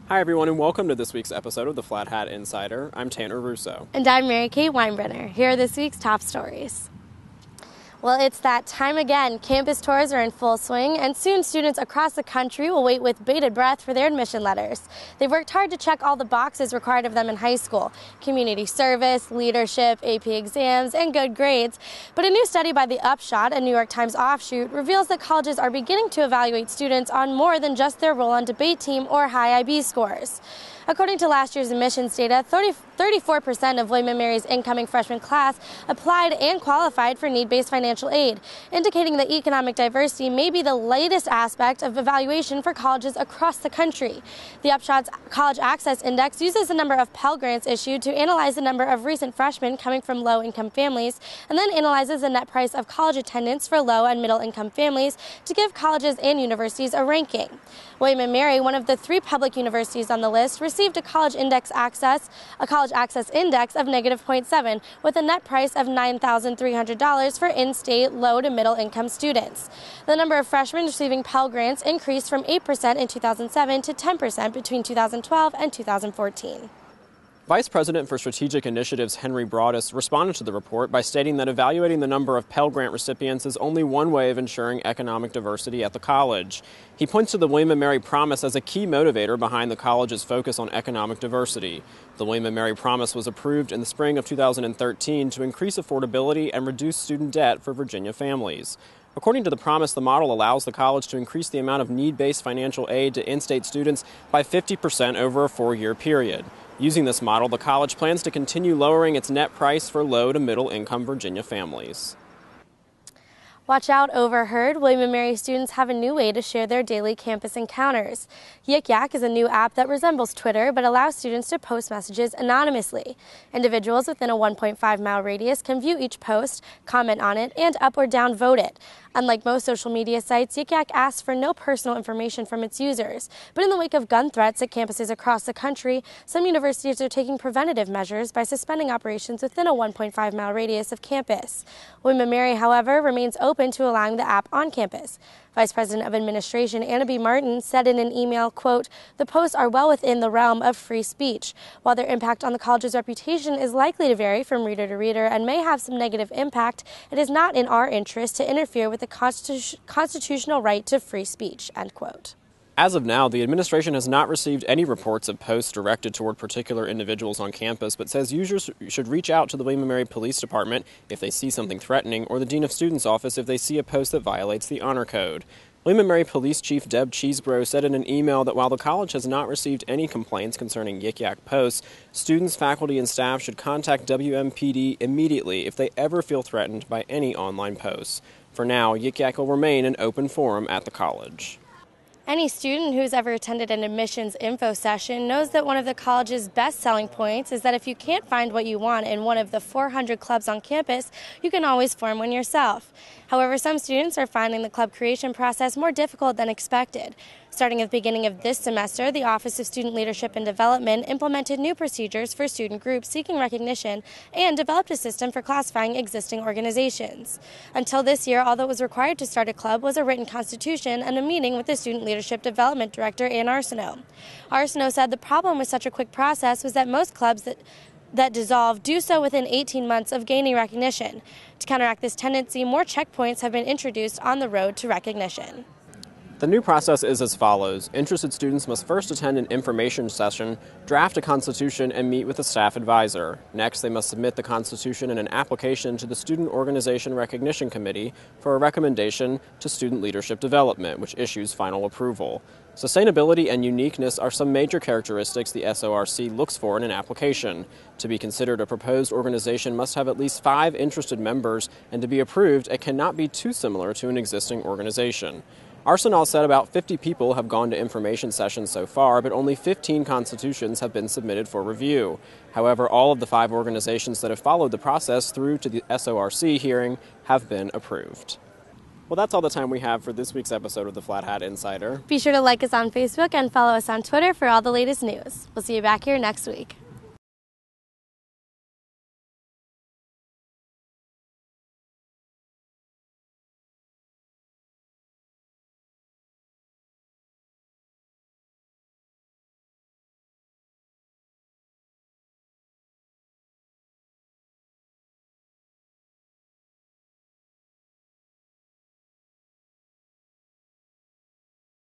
Hi everyone, and welcome to this week's episode of the Flat Hat Insider. I'm Tanner Russo. And I'm Mary Kate Weinbrenner. Here are this week's top stories. Well, it's that time again. Campus tours are in full swing, and soon students across the country will wait with bated breath for their admission letters. They've worked hard to check all the boxes required of them in high school: community service, leadership, AP exams, and good grades. But a new study by The Upshot, a New York Times offshoot, reveals that colleges are beginning to evaluate students on more than just their role on debate team or high IB scores. According to last year's admissions data, 34% of William & Mary's incoming freshman class applied and qualified for need-based financial aid, indicating that economic diversity may be the latest aspect of evaluation for colleges across the country. The Upshot's College Access Index uses the number of Pell Grants issued to analyze the number of recent freshmen coming from low-income families, and then analyzes the net price of college attendance for low- and middle-income families to give colleges and universities a ranking. William & Mary, one of the 3 public universities on the list, received a college access index of -0.7 with a net price of $9,300 for in-state low to middle income students. The number of freshmen receiving Pell Grants increased from 8% in 2007 to 10% between 2012 and 2014. Vice President for Strategic Initiatives Henry Broadus responded to the report by stating that evaluating the number of Pell Grant recipients is only one way of ensuring economic diversity at the college. He points to the William & Mary Promise as a key motivator behind the college's focus on economic diversity. The William & Mary Promise was approved in the spring of 2013 to increase affordability and reduce student debt for Virginia families. According to the promise, the model allows the college to increase the amount of need-based financial aid to in-state students by 50% over a 4-year period. Using this model, the college plans to continue lowering its net price for low to middle income Virginia families. Watch out, overheard. William & Mary students have a new way to share their daily campus encounters. Yik Yak is a new app that resembles Twitter but allows students to post messages anonymously. Individuals within a 1.5-mile radius can view each post, comment on it, and up or down vote it. Unlike most social media sites, Yik Yak asks for no personal information from its users. But in the wake of gun threats at campuses across the country, some universities are taking preventative measures by suspending operations within a 1.5-mile radius of campus. William & Mary, however, remains open to allowing the app on campus. Vice President of Administration Anna B. Martin said in an email, quote, "The posts are well within the realm of free speech. While their impact on the college's reputation is likely to vary from reader to reader and may have some negative impact, it is not in our interest to interfere with the constitutional right to free speech," end quote. As of now, the administration has not received any reports of posts directed toward particular individuals on campus, but says users should reach out to the William & Mary Police Department if they see something threatening, or the Dean of Students' office if they see a post that violates the Honor Code. William & Mary Police Chief Deb Cheesebro said in an email that while the college has not received any complaints concerning Yik Yak posts, students, faculty, and staff should contact WMPD immediately if they ever feel threatened by any online posts. For now, Yik Yak will remain an open forum at the college. Any student who's ever attended an admissions info session knows that one of the college's best selling points is that if you can't find what you want in one of the 400 clubs on campus, you can always form one yourself. However, some students are finding the club creation process more difficult than expected. Starting at the beginning of this semester, the Office of Student Leadership and Development implemented new procedures for student groups seeking recognition and developed a system for classifying existing organizations. Until this year, all that was required to start a club was a written constitution and a meeting with the Student Leadership Development Director, Ann Arsenault. Arsenault said the problem with such a quick process was that most clubs that dissolve do so within 18 months of gaining recognition. To counteract this tendency, more checkpoints have been introduced on the road to recognition. The new process is as follows. Interested students must first attend an information session, draft a constitution, and meet with a staff advisor. Next, they must submit the constitution and an application to the Student Organization Recognition Committee for a recommendation to Student Leadership Development, which issues final approval. Sustainability and uniqueness are some major characteristics the SORC looks for in an application. To be considered, a proposed organization must have at least 5 interested members, and to be approved, it cannot be too similar to an existing organization. Arsenault said about 50 people have gone to information sessions so far, but only 15 constitutions have been submitted for review. However, all of the 5 organizations that have followed the process through to the SORC hearing have been approved. Well, that's all the time we have for this week's episode of the Flat Hat Insider. Be sure to like us on Facebook and follow us on Twitter for all the latest news. We'll see you back here next week.